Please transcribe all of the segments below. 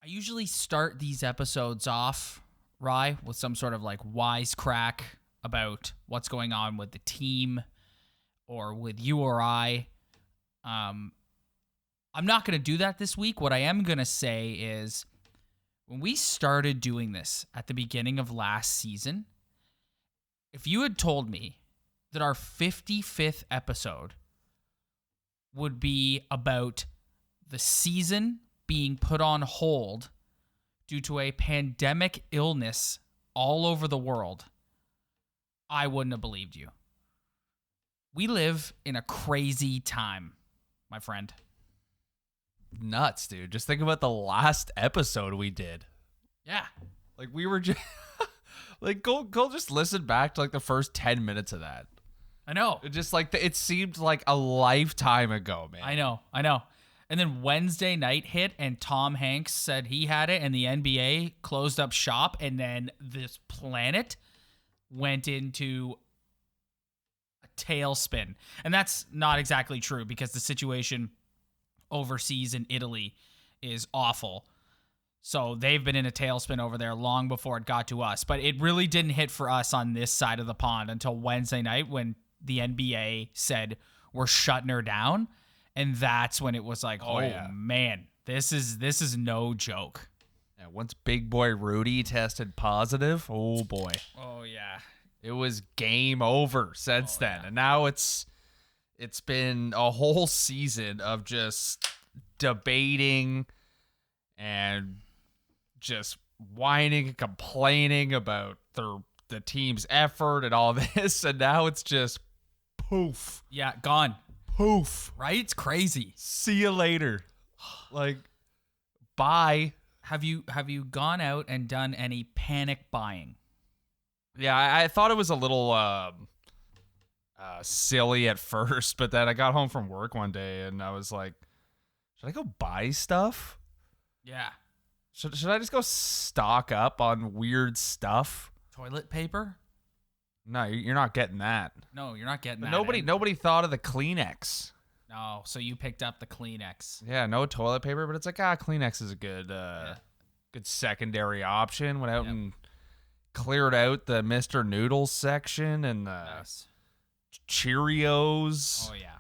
I usually start these episodes off, Rye, with some sort of like wisecrack about what's going on with the team or with you or I. I'm not going to do that this week. What I am going to say is when we started doing this at the beginning of last season, if you had told me that our 55th episode would be about the season being put on hold due to a pandemic illness all over the world, I wouldn't have believed you. We live in a crazy time, my friend. Nuts, dude. Just think about the last episode we did. Yeah. Like we were just like go just listen back to like the first 10 minutes of that. I know. It just like it seemed like a lifetime ago, man. I know. And then Wednesday night hit and Tom Hanks said he had it and the NBA closed up shop and then this planet went into a tailspin. And that's not exactly true because the situation overseas in Italy is awful. So they've been in a tailspin over there long before it got to us. But it really didn't hit for us on this side of the pond until Wednesday night when the NBA said we're shutting her down. And that's when it was like, man, this is no joke. Yeah, once big boy Rudy tested positive, oh boy. Oh yeah. It was game over since then. Yeah. And now it's been a whole season of just debating and just whining and complaining about the team's effort and all this. And now it's just poof. Yeah, gone. Poof. Right? It's crazy. See you later. Like, bye. Have you gone out and done any panic buying? Yeah, I thought it was a little silly at first, but then I got home from work one day and I was like, should I go buy stuff? Yeah. Should I just go stock up on weird stuff? Toilet paper? No, you're not getting that. No, you're not getting that. Nobody thought of the Kleenex. No, so you picked up the Kleenex. Yeah, no toilet paper, but it's like, Kleenex is a good good secondary option. Went out and cleared out the Mr. Noodles section and the Cheerios. Oh, yeah.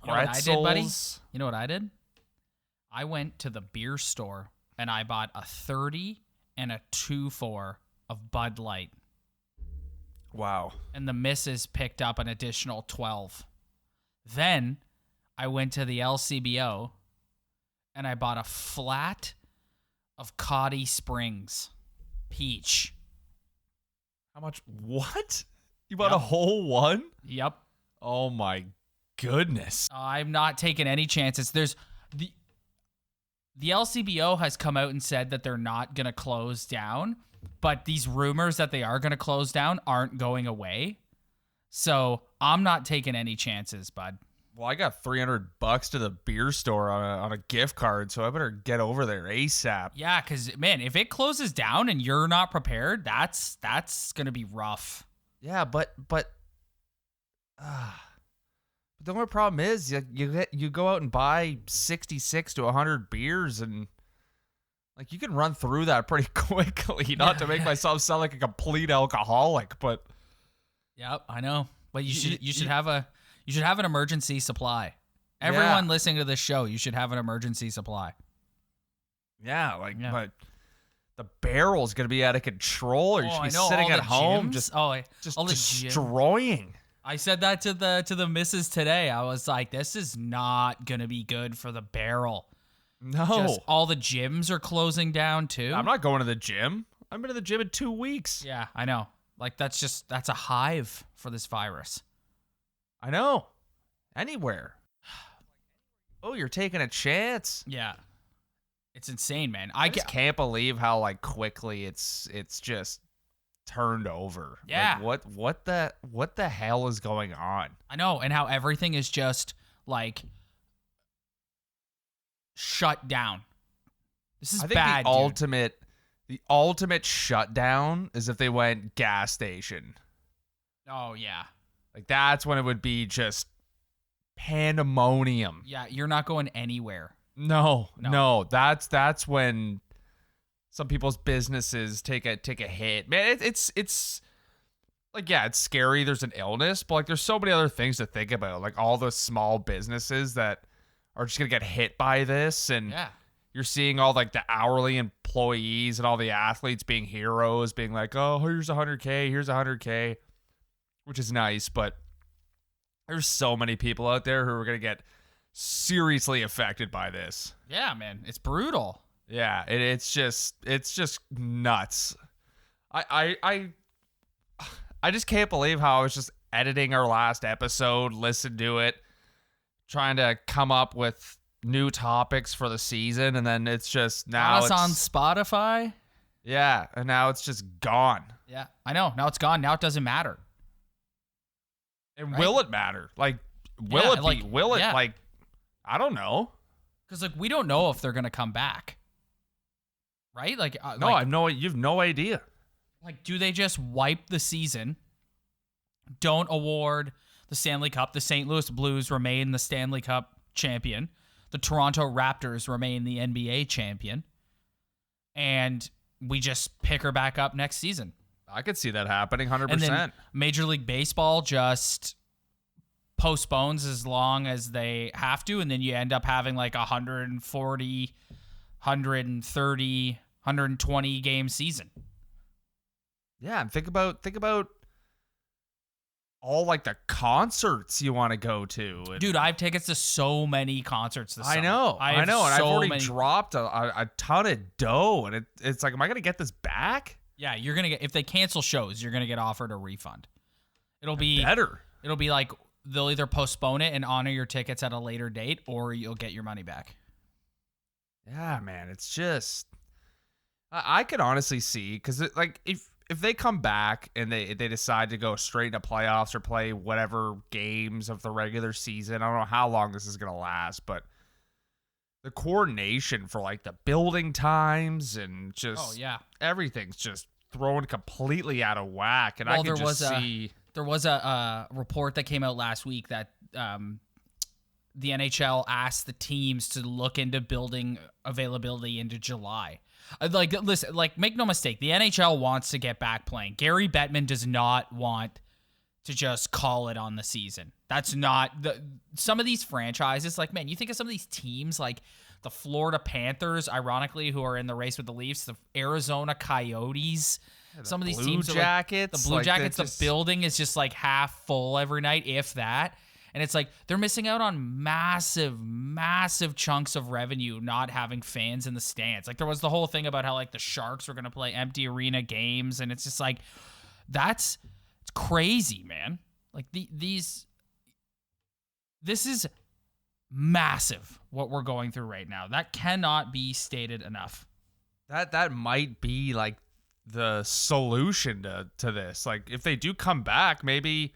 You know what I did, buddy? You know what I did? I went to the beer store and I bought a 30 and a 2-4 of Bud Light. Wow. And the missus picked up an additional 12. Then I went to the LCBO and I bought a flat of Coddy Springs peach. How much? What? You bought a whole one? Yep. Oh my goodness. I'm not taking any chances. There's the LCBO has come out and said that they're not going to close down, but these rumors that they are going to close down aren't going away. So I'm not taking any chances, bud. Well, I got $300 to the beer store on a gift card, so I better get over there ASAP. Yeah, because, man, if it closes down and you're not prepared, that's going to be rough. Yeah, but the only problem is you go out and buy 66 to 100 beers and like you can run through that pretty quickly. Not to make myself sound like a complete alcoholic, but yep, I know. But you should have an emergency supply. Everyone listening to this show, you should have an emergency supply. Yeah, but the barrel's gonna be out of control, or you should be sitting at home just destroying. I said that to the missus today. I was like, this is not gonna be good for the barrel. No. Just all the gyms are closing down too. I'm not going to the gym. I've been to the gym in 2 weeks. Yeah, I know. Like that's a hive for this virus. I know. Anywhere. Oh, you're taking a chance. Yeah. It's insane, man. I just can't believe how like quickly it's just turned over. Yeah. Like, what the hell is going on? I know, and how everything is just like shut down. This is bad. The ultimate shutdown is if they went gas station. Oh yeah. Like that's when it would be just pandemonium. Yeah, you're not going anywhere. No. That's when some people's businesses take a hit. Man, it's like, yeah, it's scary. There's an illness, but like there's so many other things to think about. Like all the small businesses that are just gonna get hit by this, and Yeah. you're seeing all like the hourly employees and all the athletes being heroes, being like, oh, here's 100K, here's 100K, which is nice, but there's so many people out there who are gonna get seriously affected by this. Yeah, man. It's brutal. Yeah, it's just nuts. I just can't believe how I was just editing our last episode, listened to it, trying to come up with new topics for the season, and then it's just now it's on Spotify. Yeah, and now it's just gone. Yeah, I know. Now it's gone. Now it doesn't matter. And right? Will it matter? Like, will it be? Will it, like, I don't know. Because, like, we don't know if they're going to come back. Right? Like, no, I know. You've no idea. Like, do they just wipe the season? Don't award the Stanley Cup. The St. Louis Blues remain the Stanley Cup champion. The Toronto Raptors remain the NBA champion. And we just pick her back up next season. I could see that happening 100%. And then Major League Baseball just postpones as long as they have to, and then you end up having like 140, 130, 120 game season. Yeah, and think about all like the concerts you want to go to. And dude, I have tickets to so many concerts this summer. I know, and so I've already dropped a ton of dough, and it's like, am I gonna get this back? Yeah, you're gonna get, if they cancel shows, you're gonna get offered a refund. It'll be better. It'll be like they'll either postpone it and honor your tickets at a later date, or you'll get your money back. Yeah, man, it's just I could honestly see, because like if they come back and they decide to go straight into playoffs or play whatever games of the regular season, I don't know how long this is gonna last, but the coordination for like the building times and just everything's just thrown completely out of whack. And I can just see there was a report that came out last week that the NHL asked the teams to look into building availability into July. Like, listen, like, make no mistake, the NHL wants to get back playing. Gary Bettman does not want to just call it on the season. That's not some of these franchises. Like, man, you think of some of these teams, like the Florida Panthers, ironically, who are in the race with the Leafs, the Arizona Coyotes. Some of these teams, Jackets, the Blue Jackets, the building is just like half full every night, if that. And it's like they're missing out on massive, massive chunks of revenue not having fans in the stands. Like, there was the whole thing about how like the Sharks were going to play empty arena games, and it's just like it's crazy, man. Like this is massive what we're going through right now. That cannot be stated enough. That might be like the solution to this. Like, if they do come back, maybe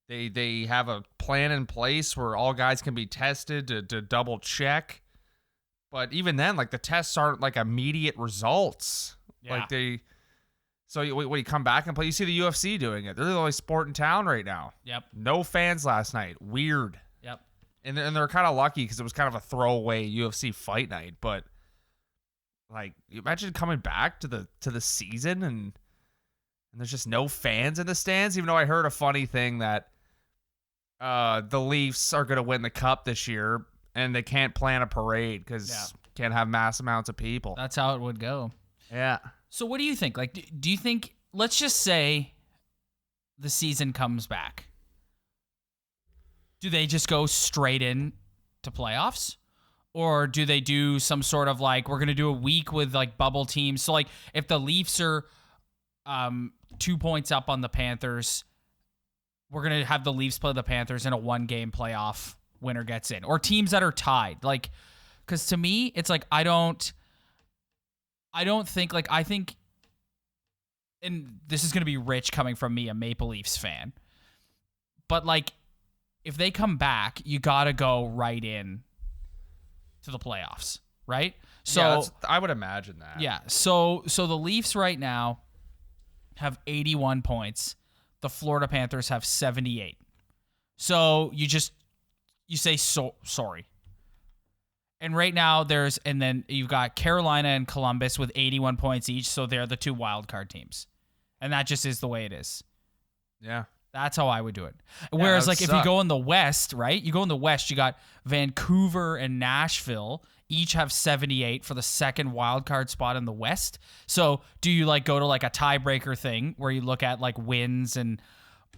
they have a plan in place where all guys can be tested to double check. But even then, like, the tests aren't like immediate results. Yeah. Like so when you come back and play, you see the UFC doing it. They're the only sport in town right now. Yep. No fans last night. Weird. Yep. And they're kind of lucky because it was kind of a throwaway UFC fight night. But like, you imagine coming back to the season and there's just no fans in the stands. Even though I heard a funny thing that the Leafs are going to win the cup this year and they can't plan a parade because can't have mass amounts of people. That's how it would go. Yeah. So what do you think? Like, do you think, let's just say the season comes back. Do they just go straight in to playoffs? Or do they do some sort of like, we're going to do a week with like bubble teams? So like if the Leafs are 2 points up on the Panthers, we're going to have the Leafs play the Panthers in a 1-game playoff, winner gets in. Or teams that are tied. Like, because to me, it's like, I don't think, like, I think, and this is going to be rich coming from me, a Maple Leafs fan, but like, if they come back, you got to go right in to the playoffs, right? So yeah, I would imagine that. Yeah. So the Leafs right now have 81 points. The Florida Panthers have 78. So you say sorry. And right now and then you've got Carolina and Columbus with 81 points each, so they're the two wild card teams. And that just is the way it is. Yeah. That's how I would do it. Whereas, like, if you go in the West, right? You go in the West, you got Vancouver and Nashville each have 78 for the second wild card spot in the West. So do you, like, go to, like, a tiebreaker thing where you look at, like, wins and,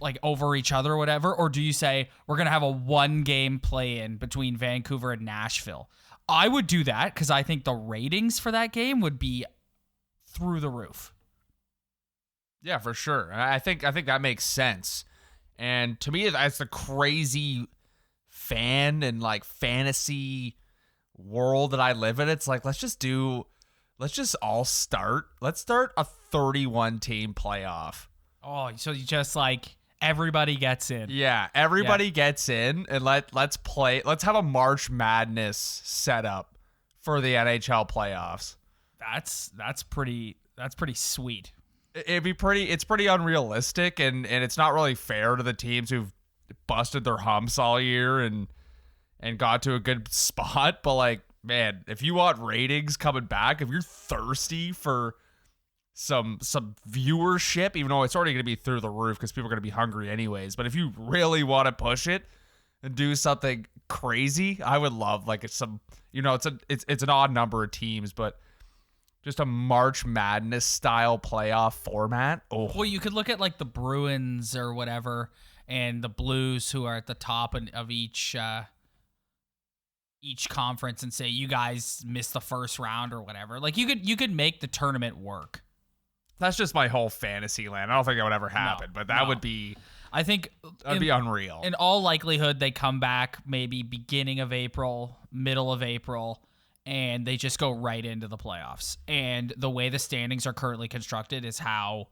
like, over each other or whatever? Or do you say, we're going to have a one-game play-in between Vancouver and Nashville? I would do that because I think the ratings for that game would be through the roof. Yeah, for sure. I think that makes sense. And to me, that's the crazy fan and like fantasy world that I live in. It's like, let's just all start. Let's start a 31 team playoff. Oh, so you just like everybody gets in. Yeah, everybody gets in, and let's play. Let's have a March Madness setup for the NHL playoffs. That's pretty sweet. It's pretty unrealistic, and it's not really fair to the teams who've busted their humps all year and got to a good spot. But like, man, if you want ratings coming back, if you're thirsty for some viewership, even though it's already going to be through the roof because people are going to be hungry anyways, but if you really want to push it and do something crazy, I would love like it's an odd number of teams, but just a March Madness style playoff format. Oh, well, you could look at like the Bruins or whatever, and the Blues, who are at the top of each conference, and say you guys missed the first round or whatever. Like you could make the tournament work. That's just my whole fantasy land. I don't think that would ever happen, but that would be. I think that'd be unreal. In all likelihood, they come back maybe beginning of April, middle of April, and they just go right into the playoffs. And the way the standings are currently constructed is how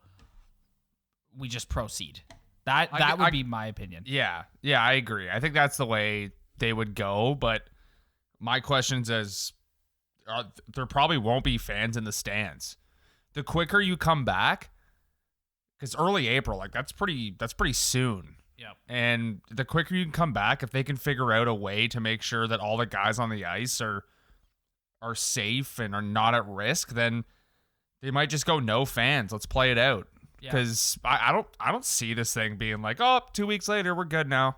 we just proceed. That would be my opinion. Yeah, I agree. I think that's the way they would go. But my questions is, there probably won't be fans in the stands. The quicker you come back, because early April, like that's pretty soon. Yeah. And the quicker you can come back, if they can figure out a way to make sure that all the guys on the ice are safe and are not at risk, then they might just go no fans. Let's play it out. Because I don't see this thing being like, oh, 2 weeks later we're good now.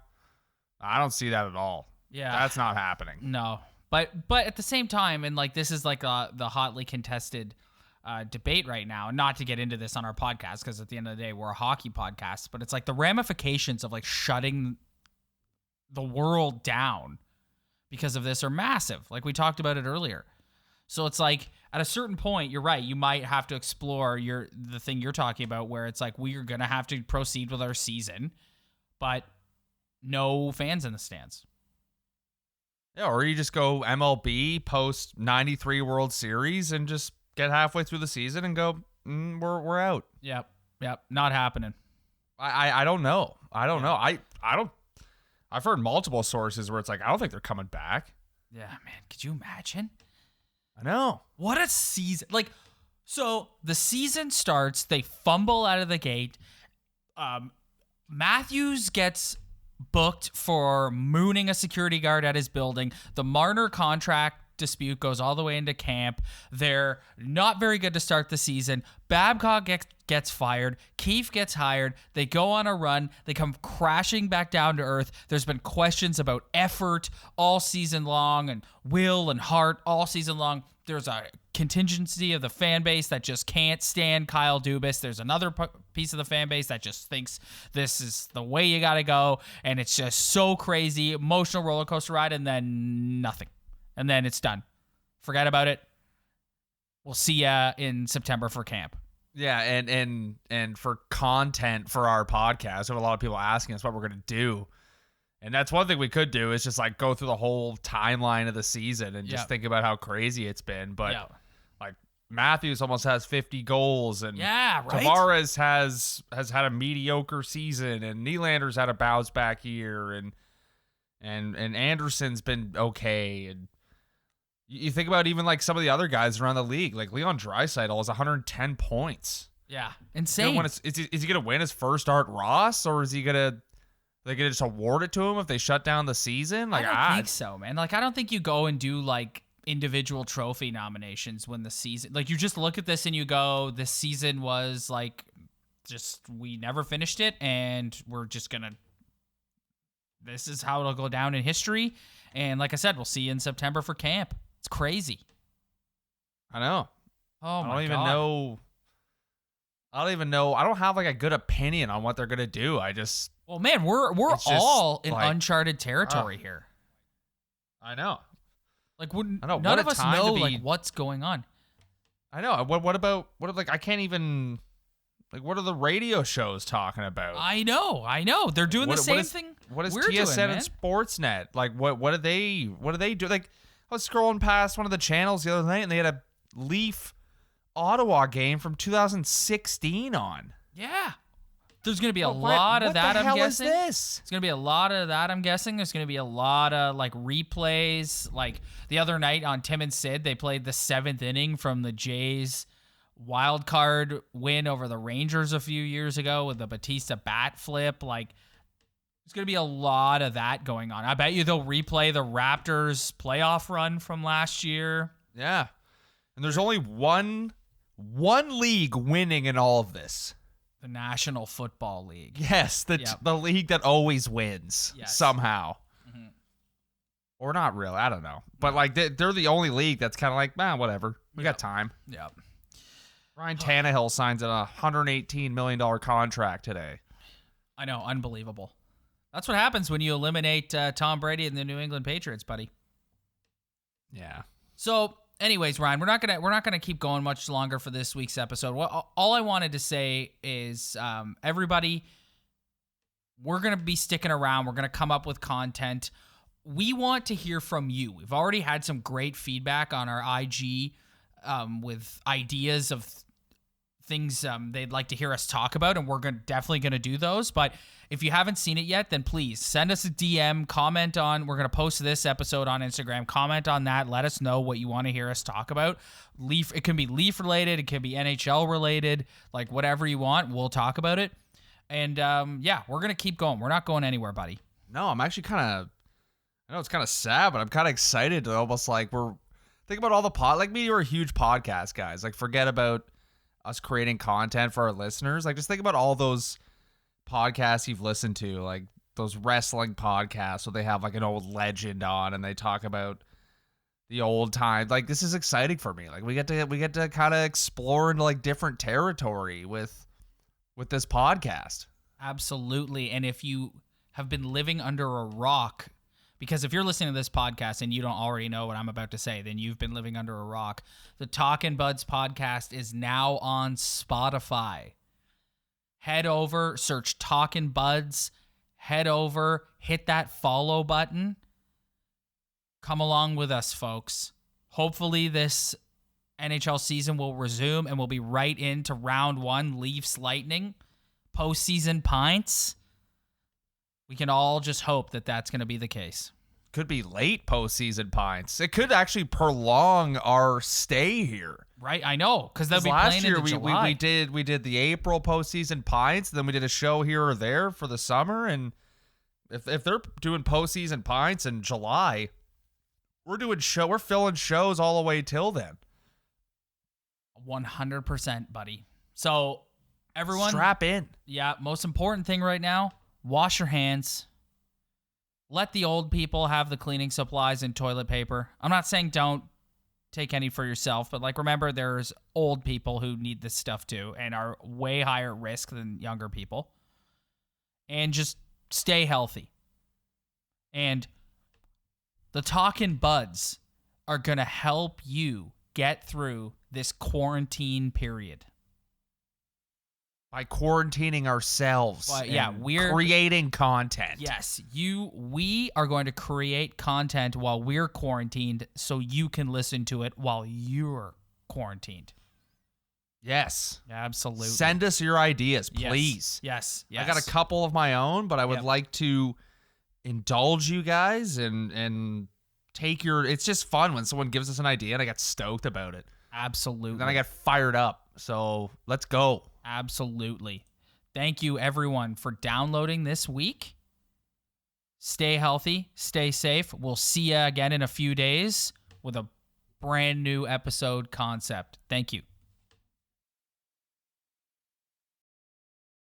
I don't see that at all. Yeah, that's not happening. No, but at the same time, and like this is like the hotly contested debate right now. Not to get into this on our podcast, because at the end of the day we're a hockey podcast, but it's like the ramifications of like shutting the world down because of this are massive. Like we talked about it earlier. So it's like at a certain point, you're right, you might have to explore the thing you're talking about, where it's like we're gonna have to proceed with our season, but no fans in the stands. Yeah, or you just go MLB post 93 World Series and just get halfway through the season and go, we're out. Yep, not happening. I don't know. I don't know. I've heard multiple sources where it's like, I don't think they're coming back. Yeah, man, could you imagine? I know. What a season. Like, so the season starts, they fumble out of the gate. Matthews gets booked for mooning a security guard at his building. The Marner contract dispute goes all the way into camp. They're not very good to start the season. Babcock gets fired. Keefe gets hired. They go on a run. They come crashing back down to earth. There's been questions about effort all season long, and will and heart all season long. There's a contingency of the fan base that just can't stand Kyle Dubas. There's another piece of the fan base that just thinks this is the way you got to go, and it's just so crazy, emotional roller coaster ride, and then nothing. And then it's done. Forget about it. We'll see ya in September for camp. Yeah, and for content for our podcast, we have a lot of people asking us what we're going to do. And that's one thing we could do, is just like go through the whole timeline of the season and just think about how crazy it's been. But like Matthews almost has 50 goals, and Tavares has had a mediocre season, and Nylander's had a bounce back year, and Anderson's been okay. And you think about even like some of the other guys around the league, like Leon Draisaitl has 110 points. Yeah, insane. Is he going to win his first Art Ross, or is he going to They could just award it to him if they shut down the season. Like, I don't think so, man. Like, I don't think you go and do like individual trophy nominations when the season. Like, you just look at this and you go, "This season was like, just we never finished it, and we're just gonna. This is how it'll go down in history." And like I said, we'll see you in September for camp. It's crazy. I know. Oh my I don't even God. know. I don't even know. I don't have like a good opinion on what they're gonna do. Well, man, we're It's just, all in like, uncharted territory here. I know. Like, I know. none What of a us time to know be- like what's going on. I know. What about like I can't even like what are the radio shows talking about? I know. They're doing the same is, thing. What is we're TSN doing, man. and Sportsnet? Like what do they do? Like I was scrolling past one of the channels the other night and they had a Leaf Ottawa game from 2016 on. Yeah. There's going to be a What- lot of what that, the I'm hell guessing. is this? It's going to be a lot of that, I'm guessing. There's going to be a lot of, like, replays. Like, the other night on Tim and Sid, they played the 7th inning from the Jays' wild card win over the Rangers a few years ago with the Batista bat flip. Like, there's going to be a lot of that going on. I bet you they'll replay the Raptors' playoff run from last year. Yeah. And there's only one league winning in all of this. The National Football League. Yes, the league that always wins somehow. Mm-hmm. Or not really, I don't know. But like they're the only league that's kind of like, whatever. We got time. Yep. Ryan Tannehill signs a $118 million contract today. I know, unbelievable. That's what happens when you eliminate Tom Brady and the New England Patriots, buddy. Yeah. So, anyways, Ryan, we're not gonna keep going much longer for this week's episode. All I wanted to say is, everybody, we're gonna be sticking around. We're gonna come up with content. We want to hear from you. We've already had some great feedback on our IG with ideas of things they'd like to hear us talk about, and we're definitely going to do those. But if you haven't seen it yet, then please send us a DM, comment on, we're going to post this episode on Instagram, comment on that, let us know what you want to hear us talk about. Leaf, it can be Leaf related, it can be NHL related, like whatever you want, we'll talk about it. And yeah, we're going to keep going. We're not going anywhere, buddy. No, I'm actually I know it's kind of sad, but I'm kind of excited to almost like think about all the like me, you're a huge podcast guys. Like forget about us creating content for our listeners. Like just think about all those podcasts you've listened to, like those wrestling podcasts where they have like an old legend on and they talk about the old time. Like this is exciting for me. Like we get to kind of explore into like different territory with this podcast. Absolutely. And if you have been living under a rock, because if you're listening to this podcast and you don't already know what I'm about to say, then you've been living under a rock. The Talkin' Buds podcast is now on Spotify. Head over, search Talkin' Buds, head over, hit that follow button. Come along with us, folks. Hopefully this NHL season will resume and we'll be right into round 1, Leafs Lightning, postseason pints. We can all just hope that that's going to be the case. Could be late postseason pints. It could actually prolong our stay here. Right, I know, because they'll be last playing year into July. we did the April postseason pints, then we did a show here or there for the summer, and if they're doing postseason pints in July, we're filling shows all the way till then. 100%, buddy. So everyone, strap in. Yeah, most important thing right now: wash your hands. Let the old people have the cleaning supplies and toilet paper. I'm not saying don't take any for yourself, but like remember there's old people who need this stuff too and are way higher risk than younger people. And just stay healthy. And the Talkin' Buds are going to help you get through this quarantine period. By quarantining ourselves. Yeah, we're creating content. Yes, we are going to create content while we're quarantined so you can listen to it while you're quarantined. Yes. Absolutely. Send us your ideas, please. Yes. I got a couple of my own, but I would like to indulge you guys and take it's just fun when someone gives us an idea and I get stoked about it. Absolutely. Then I get fired up. So let's go. Absolutely. Thank you, everyone, for downloading this week. Stay healthy. Stay safe. We'll see you again in a few days with a brand new episode concept. Thank you.